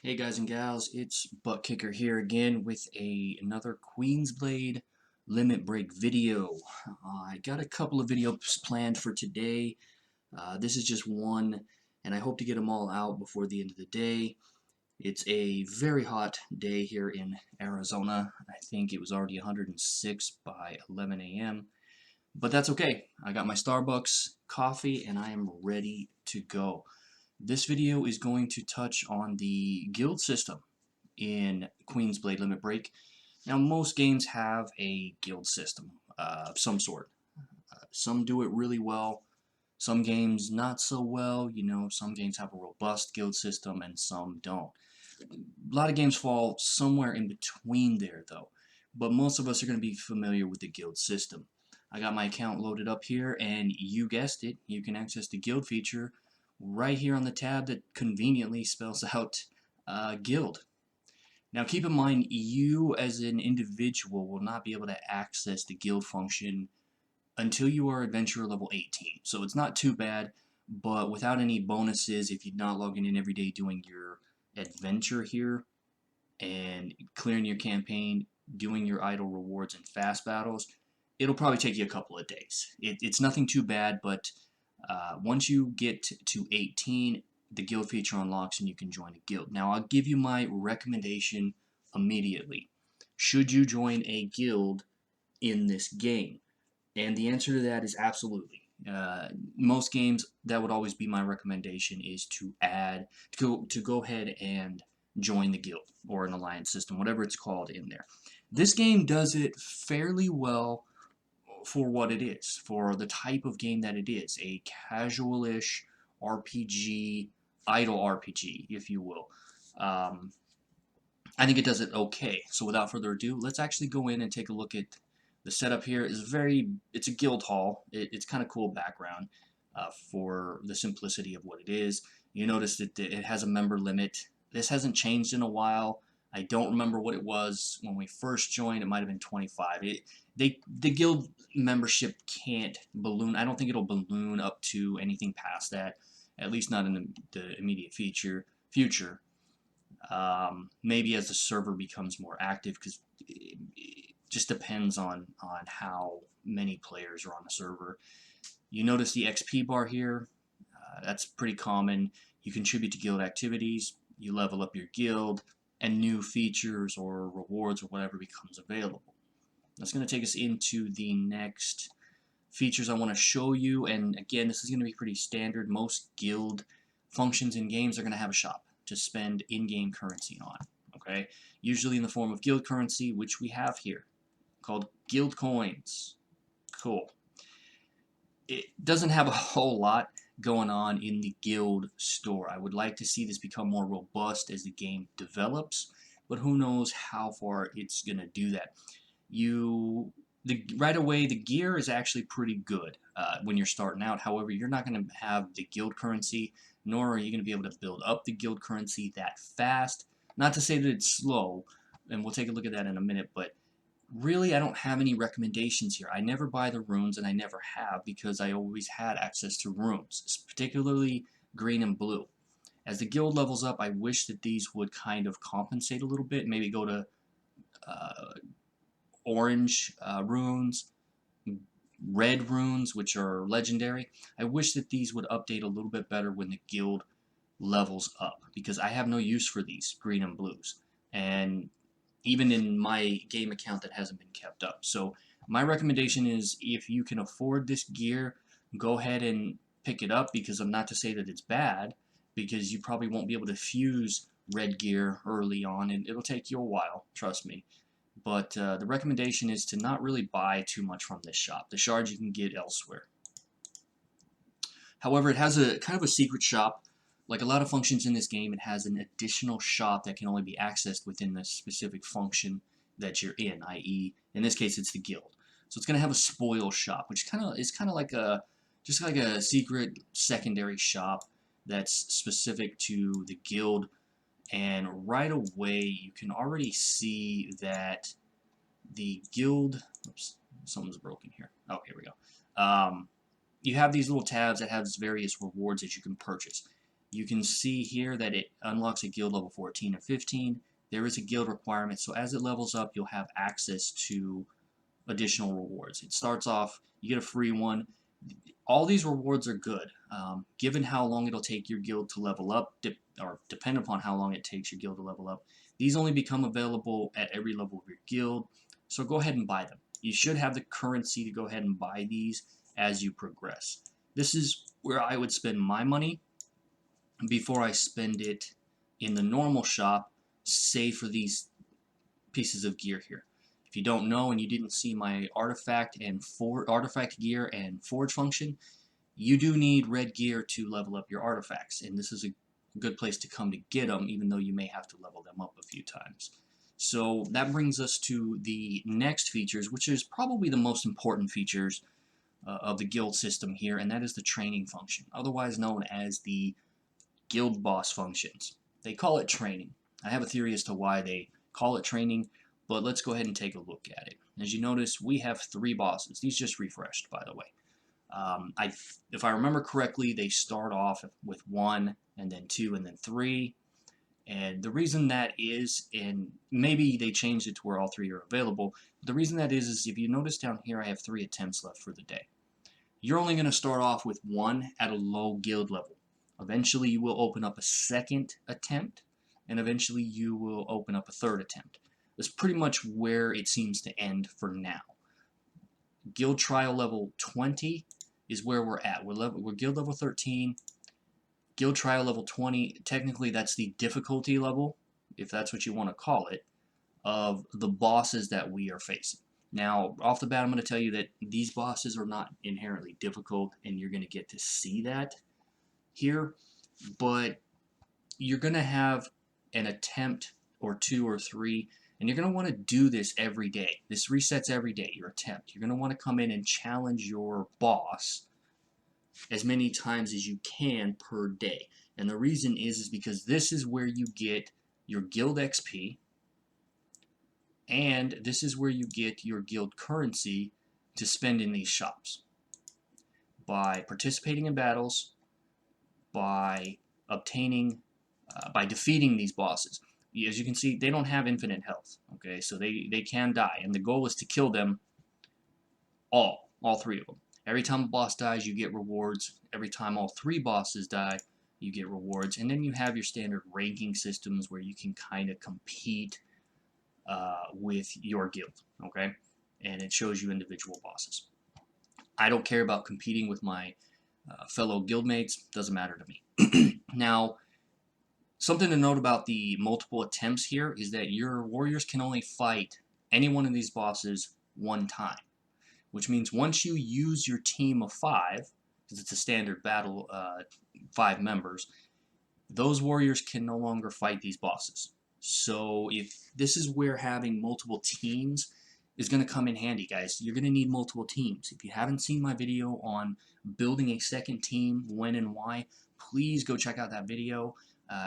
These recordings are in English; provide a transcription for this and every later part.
Hey guys and gals, it's Buttkicker here again with another Queensblade limit break video. I got a couple of videos planned for today. This is just one, and I hope to get them all out before the end of the day. It's a very hot day here in Arizona. I think it was already 106 by 11 a.m. But that's okay. I got my Starbucks coffee and I am ready to go. This video is going to touch on the guild system in Queensblade Limit Break. Now, most games have a guild system of some sort. Some do it really well, some games not so well. Some games have a robust guild system and some don't. A lot of games fall somewhere in between there, though. But most of us are going to be familiar with the guild system. I got my account loaded up here, and you guessed it, you can access the guild feature right here on the tab that conveniently spells out guild. Now keep in mind, you as an individual will not be able to access the guild function until you are adventurer level 18. So it's not too bad, but without any bonuses, if you're not logging in every day doing your adventure here and clearing your campaign, doing your idle rewards and fast battles, it'll probably take you a couple of days. It's nothing too bad, but once you get to 18, the guild feature unlocks and you can join a guild. Now I'll give you my recommendation immediately. Should you join a guild in this game? And the answer to that is absolutely. Most games, that would always be my recommendation, is to go ahead and join the guild or an alliance system, whatever it's called in there. This game does it fairly well for what it is, for the type of game that it is, a casual-ish RPG, idle RPG, if you will. I think it does it okay. So without further ado, let's actually go in and take a look at the setup here. It's a guild hall. It's kind of cool background for the simplicity of what it is. You notice that it has a member limit. This hasn't changed in a while. I don't remember what it was when we first joined. It might have been 25. The guild membership can't balloon. I don't think it'll balloon up to anything past that, at least not in the immediate future. Maybe as the server becomes more active, because it just depends on how many players are on the server. You notice the XP bar here. That's pretty common. You contribute to guild activities, you level up your guild, and new features or rewards or whatever becomes available. That's going to take us into the next features I want to show you, and again, this is going to be pretty standard. Most guild functions in games are going to have a shop to spend in-game currency on, okay? Usually in the form of guild currency, which we have here, called guild coins. Cool. It doesn't have a whole lot going on in the guild store. I would like to see this become more robust as the game develops, but who knows how far it's going to do that. Right away, the gear is actually pretty good when you're starting out. However, you're not going to have the guild currency, nor are you going to be able to build up the guild currency that fast. Not to say that it's slow, and we'll take a look at that in a minute, but really I don't have any recommendations here. I never buy the runes, and I never have, because I always had access to runes, particularly green and blue. As the guild levels up, I wish that these would kind of compensate a little bit, maybe go to orange runes, red runes, which are legendary. I wish that these would update a little bit better when the guild levels up, because I have no use for these green and blues, and even in my game account that hasn't been kept up. So my recommendation is, if you can afford this gear, go ahead and pick it up, because I'm not to say that it's bad, because you probably won't be able to fuse red gear early on, and it'll take you a while, trust me. But the recommendation is to not really buy too much from this shop. The shards you can get elsewhere. However, it has a kind of a secret shop. Like a lot of functions in this game, it has an additional shop that can only be accessed within the specific function that you're in, i.e., in this case, it's the guild. So it's going to have a spoil shop, which is kind of like just like a secret secondary shop that's specific to the guild. And right away, you can already see that the guild, oops, something's broken here. Oh, here we go. You have these little tabs that have various rewards that you can purchase. You can see here that it unlocks a guild level 14 or 15. There is a guild requirement, so as it levels up, you'll have access to additional rewards. It starts off, you get a free one. All these rewards are good. Given how long it'll take your guild to level up, or depend upon how long it takes your guild to level up, these only become available at every level of your guild, so go ahead and buy them. You should have the currency to go ahead and buy these as you progress. This is where I would spend my money before I spend it in the normal shop, save for these pieces of gear here. If you don't know and you didn't see my artifact gear and forge function, you do need red gear to level up your artifacts, and this is a good place to come to get them, even though you may have to level them up a few times. So that brings us to the next features, which is probably the most important features of the guild system here, and that is the training function, otherwise known as the guild boss functions. They call it training. I have a theory as to why they call it training, but let's go ahead and take a look at it. As you notice, we have 3 bosses. These just refreshed, by the way. If I remember correctly, they start off with 1, and then 2, and then 3. And the reason that is, and maybe they changed it to where all 3 are available, but the reason that is if you notice down here, I have 3 attempts left for the day. You're only going to start off with 1 at a low guild level. Eventually, you will open up a 2nd attempt, and eventually you will open up a 3rd attempt. That's pretty much where it seems to end for now. Guild trial level 20 is where we're at. We're guild level 13. Guild trial level 20, technically that's the difficulty level, if that's what you want to call it, of the bosses that we are facing. Now, off the bat, I'm going to tell you that these bosses are not inherently difficult, and you're going to get to see that here, but you're going to have an attempt or 2 or 3, and you're going to want to do this every day. This resets every day, your attempt. You're going to want to come in and challenge your boss as many times as you can per day. And the reason is because this is where you get your guild XP, and this is where you get your guild currency to spend in these shops. By participating in battles, by defeating these bosses. As you can see, they don't have infinite health, okay, so they can die, and the goal is to kill them all 3 of them. Every time a boss dies, you get rewards. Every time all 3 bosses die, you get rewards. And then you have your standard ranking systems where you can kind of compete with your guild, okay? And it shows you individual bosses. I don't care about competing with my fellow guildmates. Doesn't matter to me. Now, something to note about the multiple attempts here is that your warriors can only fight any one of these bosses 1 time. Which means once you use your team of 5, because it's a standard battle, 5 members, those warriors can no longer fight these bosses. So if this is where having multiple teams is going to come in handy, guys. You're going to need multiple teams. If you haven't seen my video on building a 2nd team, when and why, please go check out that video.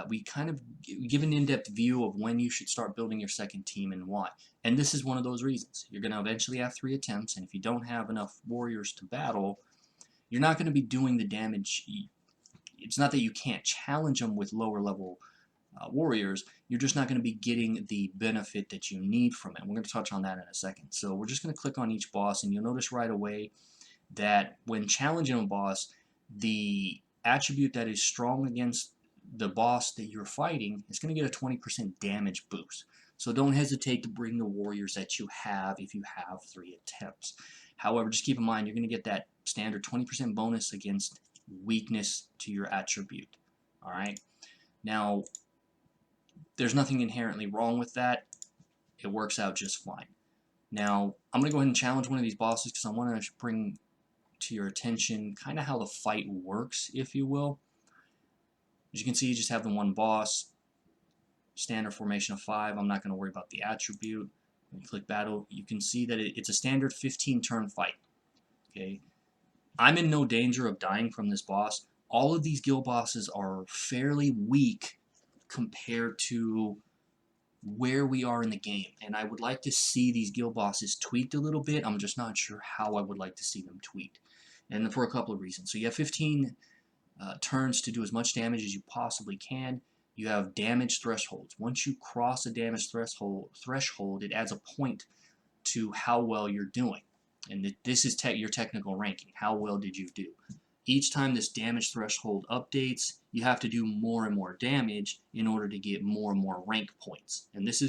We kind of give an in-depth view of when you should start building your 2nd team and why. And this is one of those reasons. You're going to eventually have 3 attempts, and if you don't have enough warriors to battle, you're not going to be doing the damage. It's not that you can't challenge them with lower level warriors, you're just not going to be getting the benefit that you need from it. We're going to touch on that in a second. So we're just going to click on each boss, and you'll notice right away that when challenging a boss, the attribute that is strong against the boss that you're fighting is going to get a 20% damage boost. So don't hesitate to bring the warriors that you have if you have 3 attempts. However, just keep in mind you're going to get that standard 20% bonus against weakness to your attribute. Alright? Now, there's nothing inherently wrong with that. It works out just fine. Now, I'm going to go ahead and challenge one of these bosses because I want to bring to your attention kind of how the fight works, if you will. As you can see, you just have the 1 boss, standard formation of 5. I'm not going to worry about the attribute. When you click battle, you can see that it's a standard 15-turn fight. Okay, I'm in no danger of dying from this boss. All of these guild bosses are fairly weak compared to where we are in the game, and I would like to see these guild bosses tweaked a little bit. I'm just not sure how I would like to see them tweaked, and for a couple of reasons. So you have 15 turns to do as much damage as you possibly can. You have damage thresholds. Once you cross a damage threshold, it adds a point to how well you're doing. And this is your technical ranking. How well did you do? Each time this damage threshold updates, you have to do more and more damage in order to get more and more rank points. And this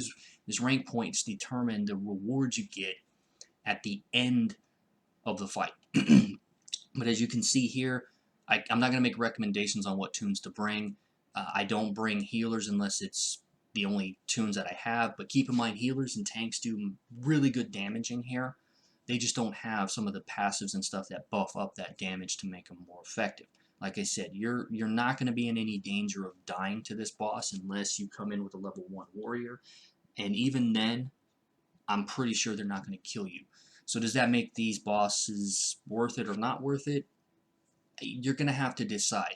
rank points determine the rewards you get at the end of the fight. But as you can see here, I'm not going to make recommendations on what tunes to bring. I don't bring healers unless it's the only tunes that I have, but keep in mind healers and tanks do really good damage in here. They just don't have some of the passives and stuff that buff up that damage to make them more effective. Like I said, you're not going to be in any danger of dying to this boss unless you come in with a level 1 warrior, and even then, I'm pretty sure they're not going to kill you. So does that make these bosses worth it or not worth it? You're going to have to decide.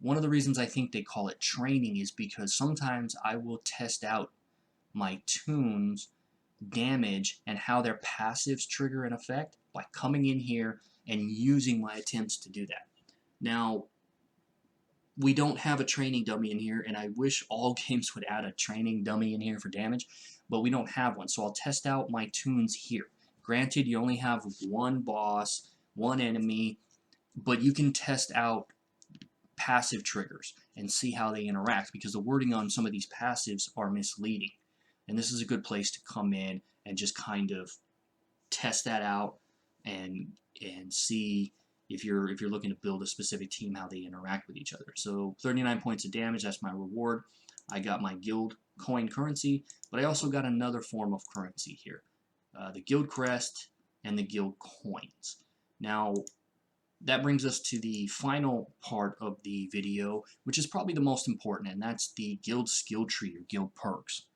One of the reasons I think they call it training is because sometimes I will test out my tunes damage and how their passives trigger an effect by coming in here and using my attempts to do that. Now, we don't have a training dummy in here, and I wish all games would add a training dummy in here for damage, but we don't have one, so I'll test out my tunes here. Granted, you only have one boss, one enemy, but you can test out passive triggers and see how they interact, because the wording on some of these passives are misleading. And this is a good place to come in and just kind of test that out and see if you're looking to build a specific team, how they interact with each other. So 39 points of damage, that's my reward. I got my guild coin currency, but I also got another form of currency here. The guild crest and the guild coins. Now, that brings us to the final part of the video, which is probably the most important, and that's the guild skill tree or guild perks.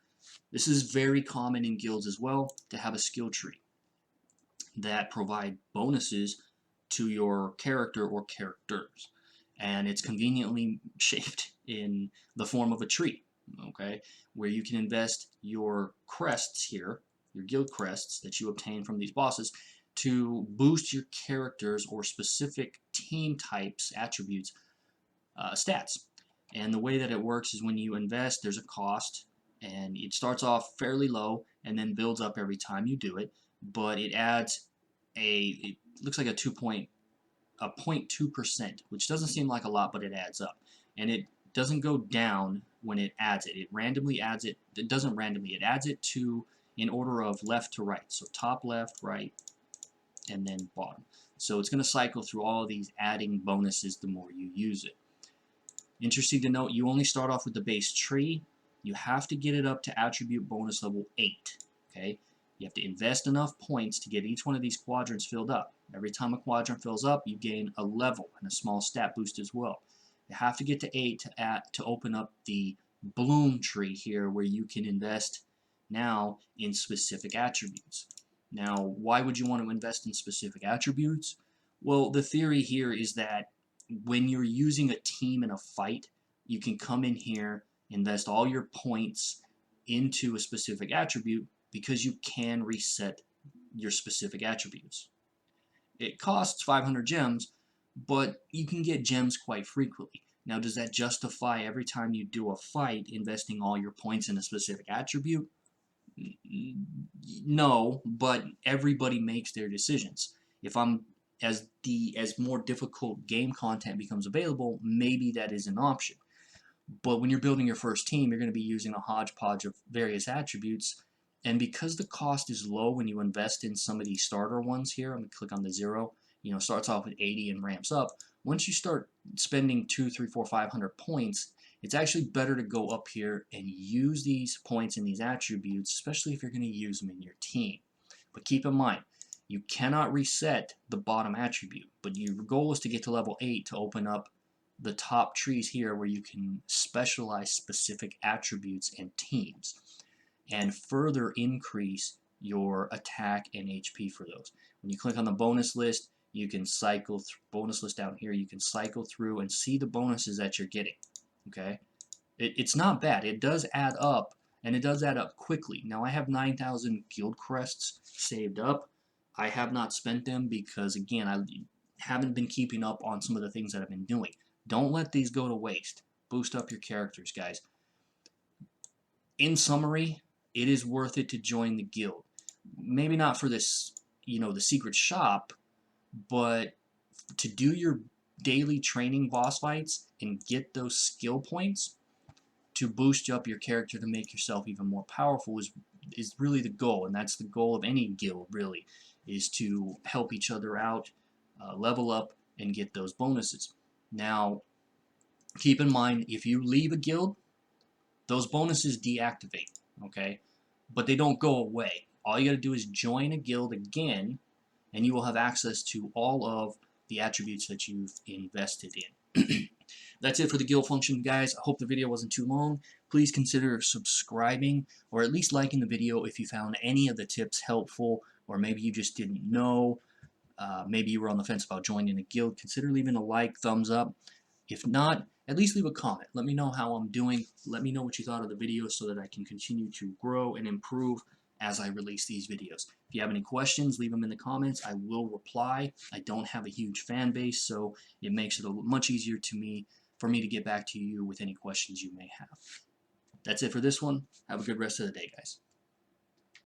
This is very common in guilds as well, to have a skill tree that provide bonuses to your character or characters, and it's conveniently shaped in the form of a tree, okay, where you can invest your crests here, your guild crests that you obtain from these bosses, to boost your characters or specific team types, attributes, stats. And the way that it works is when you invest, there's a cost, and it starts off fairly low and then builds up every time you do it, but it adds it looks like a 0.2%, which doesn't seem like a lot, but it adds up. And it doesn't go down when it adds it. It randomly adds it. It doesn't randomly. It adds it to in order of left to right. So top, left, right, and then bottom. So it's going to cycle through all of these, adding bonuses the more you use it. Interesting to note, you only start off with the base tree. You have to get it up to attribute bonus level 8. Okay? You have to invest enough points to get each one of these quadrants filled up. Every time a quadrant fills up, you gain a level and a small stat boost as well. You have to get to 8 to open up the bloom tree here, where you can invest now in specific attributes. Now, why would you want to invest in specific attributes? Well, the theory here is that when you're using a team in a fight, you can come in here, invest all your points into a specific attribute, because you can reset your specific attributes. It costs 500 gems, but you can get gems quite frequently. Now, does that justify every time you do a fight investing all your points in a specific attribute? No, but everybody makes their decisions. If as more difficult game content becomes available, maybe that is an option. But when you're building your first team, you're going to be using a hodgepodge of various attributes, and because the cost is low when you invest in some of these starter ones here, I'm going to click on the 0, starts off with 80 and ramps up. Once you start spending 200, 300, 400, 500 points, it's actually better to go up here and use these points and these attributes, especially if you're going to use them in your team. But keep in mind, you cannot reset the bottom attribute, but your goal is to get to level 8 to open up the top trees here, where you can specialize specific attributes and teams and further increase your attack and HP for those. When you click on the bonus list, you can cycle through bonus list down here. You can cycle through and see the bonuses that you're getting. Okay, it's not bad. It does add up, and it does add up quickly. Now, I have 9,000 guild crests saved up. I have not spent them because, again, I haven't been keeping up on some of the things that I've been doing. Don't let these go to waste. Boost up your characters, guys. In summary, it is worth it to join the guild. Maybe not for this, the secret shop, but to do your daily training boss fights and get those skill points to boost up your character to make yourself even more powerful is really the goal, and that's the goal of any guild, really, is to help each other out, level up, and get those bonuses. Now, keep in mind, if you leave a guild, those bonuses deactivate, okay? But they don't go away. All you got to do is join a guild again, and you will have access to all of the attributes that you've invested in. That's it for the guild function, guys. I hope the video wasn't too long. Please consider subscribing or at least liking the video if you found any of the tips helpful, or maybe you just didn't know. Maybe you were on the fence about joining a guild. Consider leaving a like, thumbs up. If not, at least leave a comment. Let me know how I'm doing. Let me know what you thought of the video so that I can continue to grow and improve as I release these videos. If you have any questions, leave them in the comments. I will reply. I don't have a huge fan base, so it makes it much easier for me to get back to you with any questions you may have. That's it for this one. Have a good rest of the day, guys.